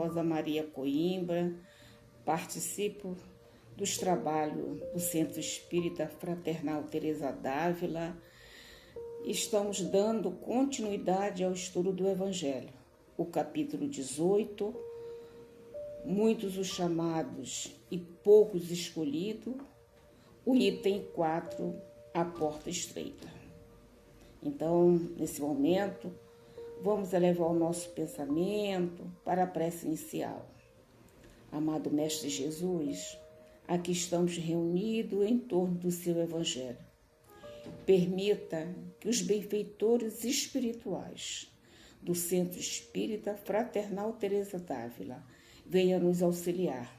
Rosa Maria Coimbra, participo dos trabalhos do Centro Espírita Fraternal Teresa d'Ávila. Estamos dando continuidade ao estudo do Evangelho. O capítulo 18, muitos os chamados e poucos escolhidos. O item 4, a porta estreita. Então, nesse momento, vamos elevar o nosso pensamento para a prece inicial. Amado Mestre Jesus, aqui estamos reunidos em torno do seu Evangelho. Permita que os benfeitores espirituais do Centro Espírita Fraternal Teresa d'Ávila venham nos auxiliar.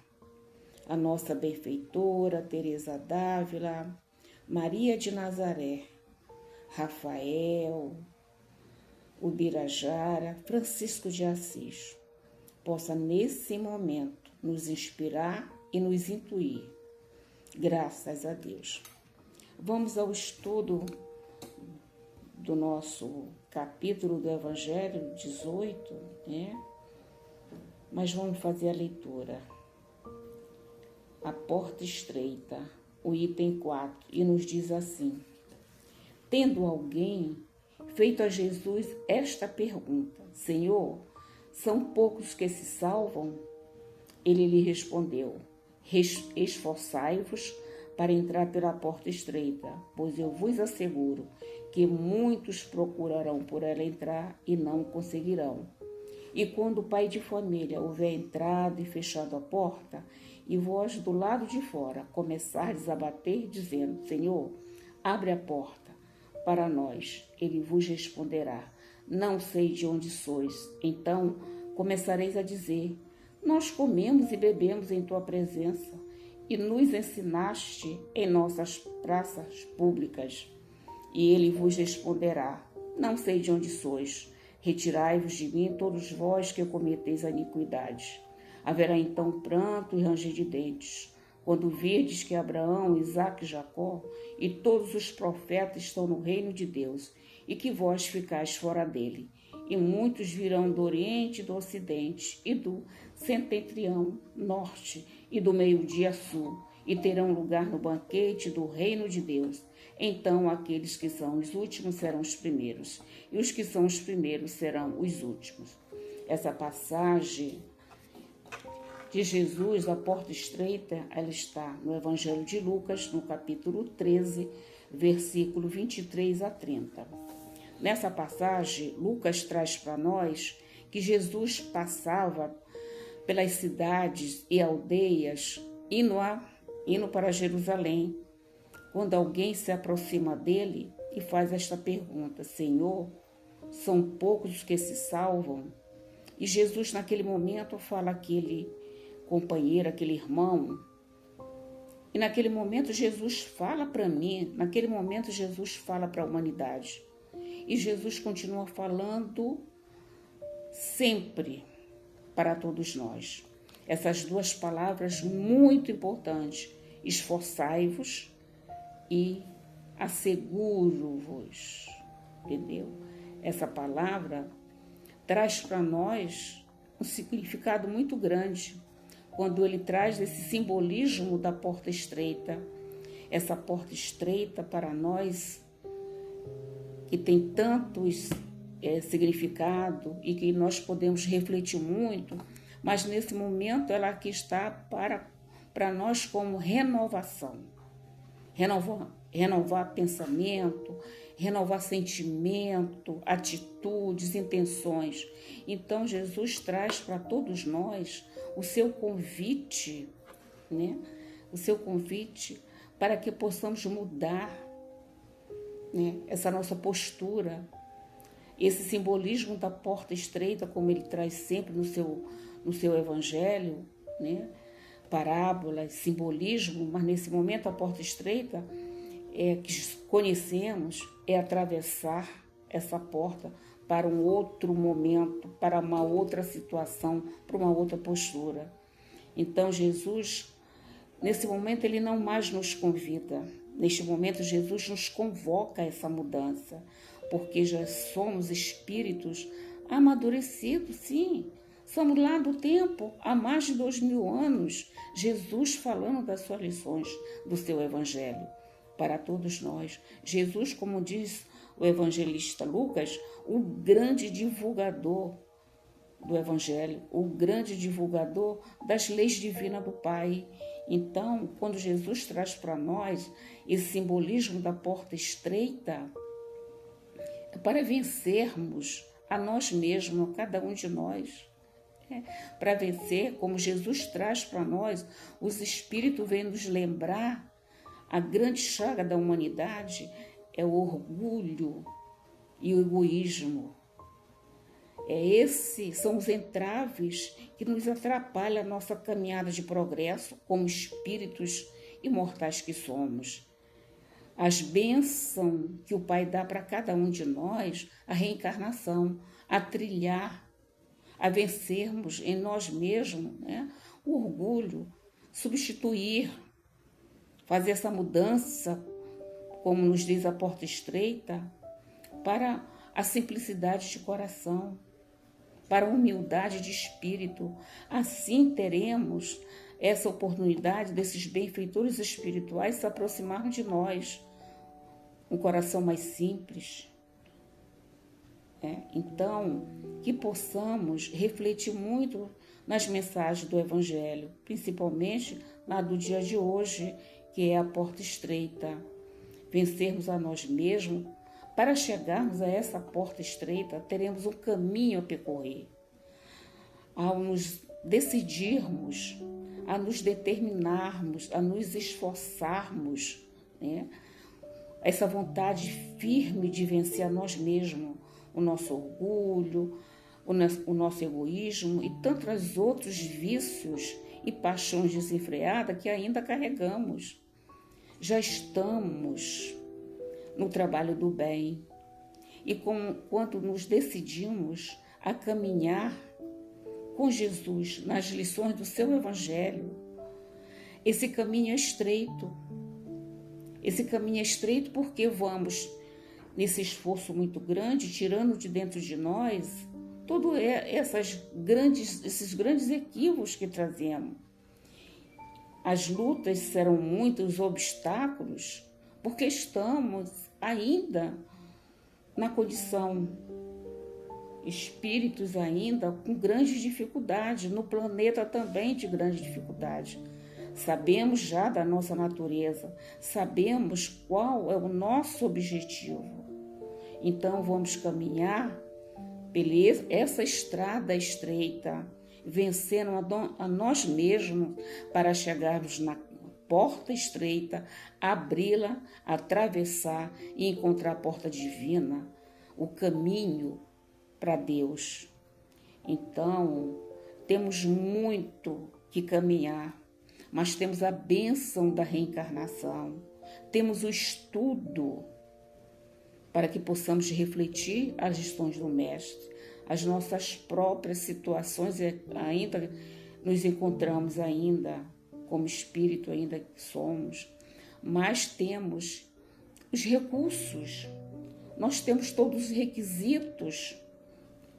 A nossa benfeitora Teresa d'Ávila, Maria de Nazaré, Rafael, Ubirajara, Francisco de Assis, possa nesse momento nos inspirar e nos intuir. Graças a Deus. Vamos ao estudo do nosso capítulo do Evangelho 18, né? Mas vamos fazer a leitura. A porta estreita, o item 4, e nos diz assim: tendo alguém feito a Jesus esta pergunta: Senhor, são poucos que se salvam? Ele lhe respondeu: esforçai-vos para entrar pela porta estreita, pois eu vos asseguro que muitos procurarão por ela entrar e não conseguirão. E quando o pai de família houver entrado e fechado a porta, e vós do lado de fora começardes a bater, dizendo: Senhor, abre a porta para nós, ele vos responderá: não sei de onde sois. Então começareis a dizer: nós comemos e bebemos em tua presença, e nos ensinaste em nossas praças públicas. E ele vos responderá: não sei de onde sois. Retirai-vos de mim, todos vós que cometeis a iniquidade. Haverá então pranto e ranger de dentes, quando virdes que Abraão, Isaque e Jacó e todos os profetas estão no reino de Deus, e que vós ficais fora dele. E muitos virão do Oriente e do Ocidente, e do setentrião norte, e do meio-dia sul, e terão lugar no banquete do reino de Deus. Então aqueles que são os últimos serão os primeiros, e os que são os primeiros serão os últimos. Essa passagem de Jesus, a porta estreita, ela está no Evangelho de Lucas, no capítulo 13, versículo 23 a 30. Nessa passagem, Lucas traz para nós que Jesus passava pelas cidades e aldeias, indo para Jerusalém, quando alguém se aproxima dele e faz esta pergunta: Senhor, são poucos os que se salvam? E Jesus, naquele momento, fala aquele companheiro, aquele irmão. E naquele momento Jesus fala para mim, naquele momento Jesus fala para a humanidade. E Jesus continua falando sempre para todos nós. Essas duas palavras muito importantes: esforçai-vos e asseguro-vos. Entendeu? Essa palavra traz para nós um significado muito grande, quando ele traz esse simbolismo da porta estreita. Essa porta estreita para nós, que tem tantos significados e que nós podemos refletir muito, mas nesse momento ela aqui está para nós como renovação. Renovar pensamento, renovar sentimento, atitudes, intenções. Então Jesus traz para todos nós o seu convite, né? O seu convite para que possamos mudar, né, essa nossa postura. Esse simbolismo da porta estreita, como ele traz sempre no seu Evangelho, né? Parábolas, simbolismo, mas nesse momento a porta estreita que conhecemos é atravessar essa porta para um outro momento, para uma outra situação, para uma outra postura. Então Jesus, nesse momento, ele não mais nos convida. Neste momento Jesus nos convoca a essa mudança, porque já somos espíritos amadurecidos, sim. Somos lá do tempo, há mais de 2000 anos, Jesus falando das suas lições do seu evangelho para todos nós. Jesus, como diz o evangelista Lucas, o grande divulgador do evangelho, o grande divulgador das leis divinas do Pai. Então, quando Jesus traz para nós esse simbolismo da porta estreita, é para vencermos a nós mesmos, a cada um de nós. Para vencer, como Jesus traz para nós, os Espíritos vêm nos lembrar a grande chaga da humanidade é o orgulho e o egoísmo. São os entraves que nos atrapalham a nossa caminhada de progresso como espíritos imortais que somos. As bênçãos que o Pai dá para cada um de nós, a reencarnação, a trilhar, a vencermos em nós mesmos, o orgulho, substituir, fazer essa mudança, como nos diz a porta estreita, para a simplicidade de coração, para a humildade de espírito. Assim teremos essa oportunidade desses benfeitores espirituais se aproximarem de nós, um coração mais simples. Então, que possamos refletir muito nas mensagens do Evangelho, principalmente na do dia de hoje, que é a porta estreita. Vencermos a nós mesmos. Para chegarmos a essa porta estreita, teremos um caminho a percorrer. Ao nos decidirmos, a nos determinarmos, a nos esforçarmos, essa vontade firme de vencer a nós mesmos, o nosso orgulho, o nosso egoísmo e tantos outros vícios e paixões desenfreadas que ainda carregamos. Já estamos no trabalho do bem e quando nos decidimos a caminhar com Jesus nas lições do seu Evangelho, esse caminho é estreito. Esse caminho é estreito porque vamos nesse esforço muito grande, tirando de dentro de nós todos esses grandes equívocos que trazemos. As lutas serão muitos obstáculos, porque estamos ainda na condição, espíritos ainda com grande dificuldade, no planeta também de grande dificuldade. Sabemos já da nossa natureza, sabemos qual é o nosso objetivo. Então vamos caminhar essa estrada estreita, vencendo a nós mesmos para chegarmos na porta estreita, abri-la, atravessar e encontrar a porta divina, o caminho para Deus. Então, temos muito que caminhar, mas temos a bênção da reencarnação, temos o estudo para que possamos refletir as lições do Mestre, as nossas próprias situações, e ainda nos encontramos ainda como espírito, ainda que somos, mas temos os recursos, nós temos todos os requisitos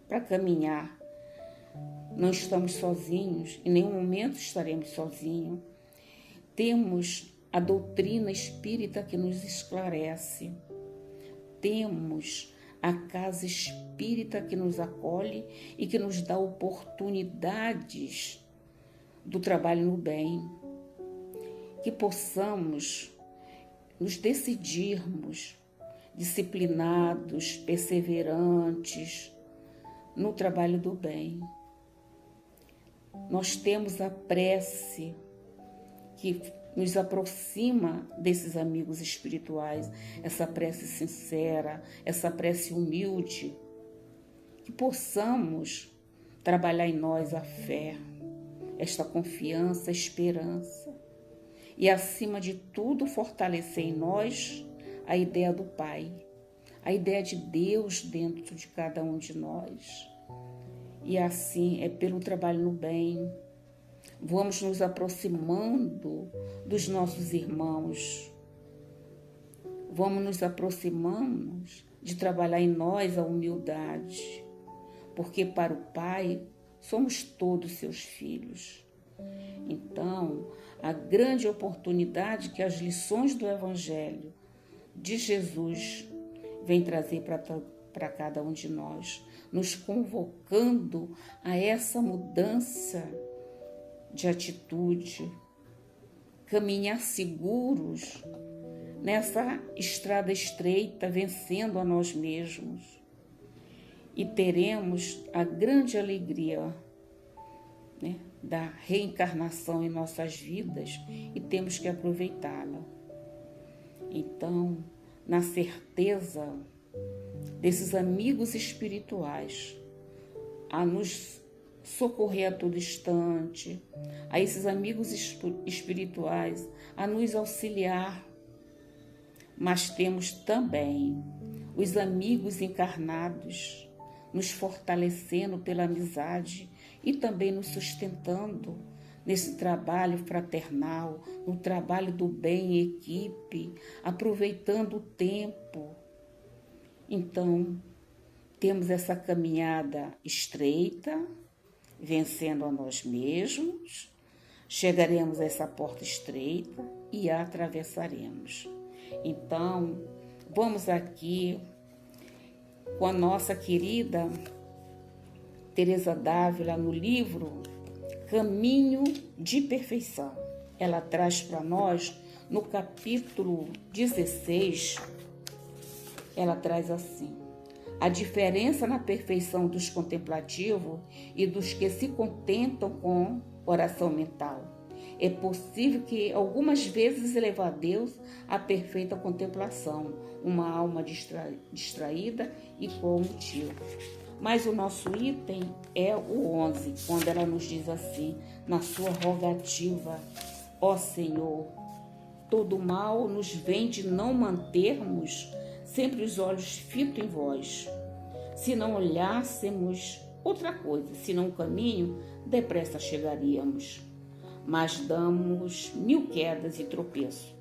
para caminhar. Não estamos sozinhos, em nenhum momento estaremos sozinhos. Temos a doutrina espírita que nos esclarece. Temos a casa espírita que nos acolhe e que nos dá oportunidades do trabalho no bem. Que possamos nos decidirmos disciplinados, perseverantes no trabalho do bem. Nós temos a prece que nos aproxima desses amigos espirituais, essa prece sincera, essa prece humilde, que possamos trabalhar em nós a fé, esta confiança, esperança, e acima de tudo fortalecer em nós a ideia do Pai, a ideia de Deus dentro de cada um de nós. E assim é pelo trabalho no bem, vamos nos aproximando dos nossos irmãos, vamos nos aproximando de trabalhar em nós a humildade, porque para o Pai somos todos seus filhos. Então, a grande oportunidade que as lições do Evangelho de Jesus vem trazer para cada um de nós, nos convocando a essa mudança de atitude, caminhar seguros nessa estrada estreita, vencendo a nós mesmos. E teremos a grande alegria, né, da reencarnação em nossas vidas e temos que aproveitá-la. Então, na certeza desses amigos espirituais, a nos socorrer a todo instante, a esses amigos espirituais, a nos auxiliar, mas temos também os amigos encarnados, nos fortalecendo pela amizade e também nos sustentando nesse trabalho fraternal, no trabalho do bem em equipe, aproveitando o tempo. Então, temos essa caminhada estreita, vencendo a nós mesmos, chegaremos a essa porta estreita e a atravessaremos. Então, vamos aqui com a nossa querida Teresa d'Ávila no livro Caminho de Perfeição. Ela traz para nós, no capítulo 16, ela traz assim: a diferença na perfeição dos contemplativos e dos que se contentam com oração mental. É possível que algumas vezes elevar a Deus à perfeita contemplação, uma alma distraída e com motivo. Mas o nosso item é o 11, quando ela nos diz assim, na sua rogativa: ó Senhor, todo mal nos vem de não mantermos sempre os olhos fitos em vós. Se não olhássemos outra coisa, senão o caminho, depressa chegaríamos. Mas damos 1000 quedas e tropeços.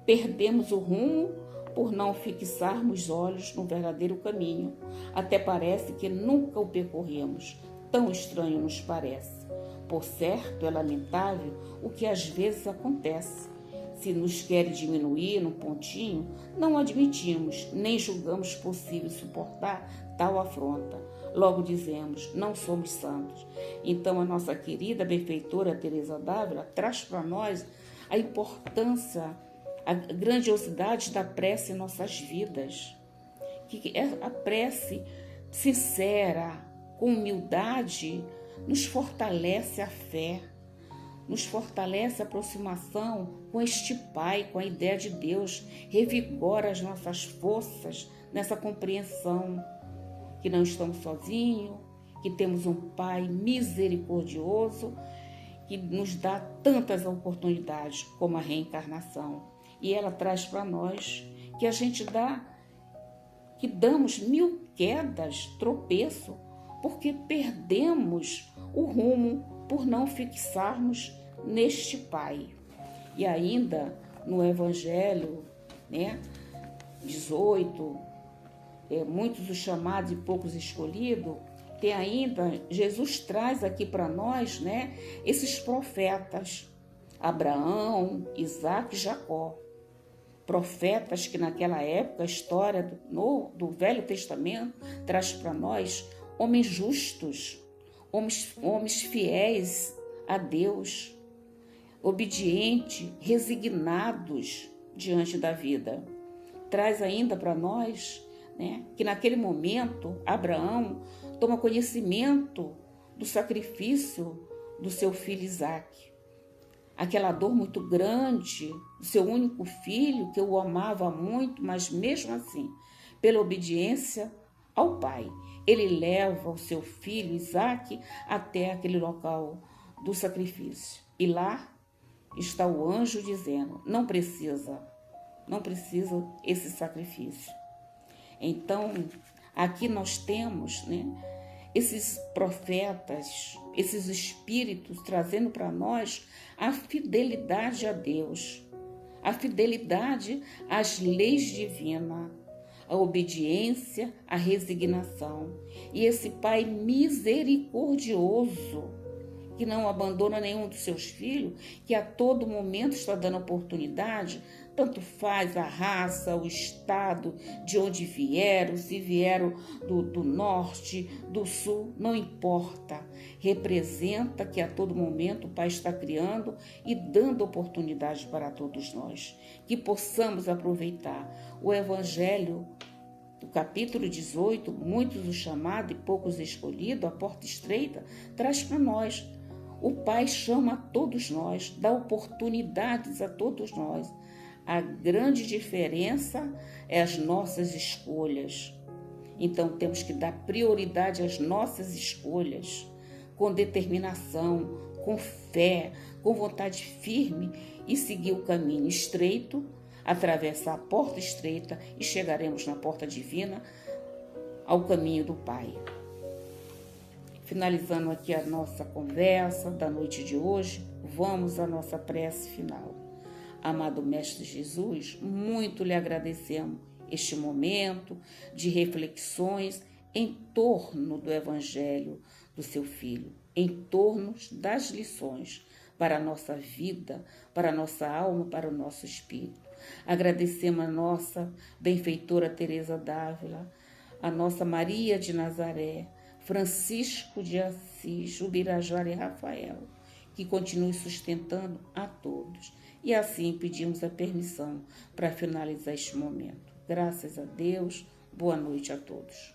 Perdemos o rumo por não fixarmos olhos no verdadeiro caminho. Até parece que nunca o percorremos. Tão estranho nos parece. Por certo, é lamentável o que às vezes acontece. Se nos querem diminuir num pontinho, não admitimos, nem julgamos possível suportar tal afronta. Logo dizemos, não somos santos. Então a nossa querida benfeitora Teresa d'Ávila traz para nós a importância, a grandiosidade da prece em nossas vidas. Que a prece sincera, com humildade, nos fortalece a fé, nos fortalece a aproximação com este Pai, com a ideia de Deus, revigora as nossas forças nessa compreensão que não estamos sozinhos, que temos um Pai misericordioso, que nos dá tantas oportunidades como a reencarnação. E ela traz para nós que a gente que damos 1000 quedas, tropeço, porque perdemos o rumo por não fixarmos neste Pai. E ainda no Evangelho, 18, muitos os chamados e poucos escolhidos, tem ainda, Jesus traz aqui para nós, esses profetas, Abraão, Isaac e Jacó. Profetas que naquela época, a história do Velho Testamento traz para nós homens justos, homens fiéis a Deus, obedientes, resignados diante da vida. Traz ainda para nós, que naquele momento Abraão toma conhecimento do sacrifício do seu filho Isaque. Aquela dor muito grande do seu único filho, que o amava muito, mas mesmo assim, pela obediência ao pai, ele leva o seu filho Isaque até aquele local do sacrifício. E lá está o anjo dizendo, não precisa esse sacrifício. Então, aqui nós temos, esses profetas, esses espíritos trazendo para nós a fidelidade a Deus, a fidelidade às leis divinas, a obediência, a resignação. E esse Pai misericordioso, que não abandona nenhum dos seus filhos, que a todo momento está dando oportunidade, tanto faz a raça, o estado, de onde vieram, se vieram do norte, do sul, não importa. Representa que a todo momento o Pai está criando e dando oportunidade para todos nós. Que possamos aproveitar o Evangelho do capítulo 18, muitos o chamado e poucos escolhidos, a porta estreita, traz para nós. O Pai chama a todos nós, dá oportunidades a todos nós. A grande diferença é as nossas escolhas. Então temos que dar prioridade às nossas escolhas, com determinação, com fé, com vontade firme e seguir o caminho estreito, atravessar a porta estreita e chegaremos na porta divina, ao caminho do Pai. Finalizando aqui a nossa conversa da noite de hoje, vamos à nossa prece final. Amado Mestre Jesus, muito lhe agradecemos este momento de reflexões em torno do Evangelho do seu Filho, em torno das lições para a nossa vida, para a nossa alma, para o nosso espírito. Agradecemos a nossa benfeitora Teresa d'Ávila, a nossa Maria de Nazaré, Francisco de Assis, Ubirajara e Rafael, que continue sustentando a todos. E assim pedimos a permissão para finalizar este momento. Graças a Deus, boa noite a todos.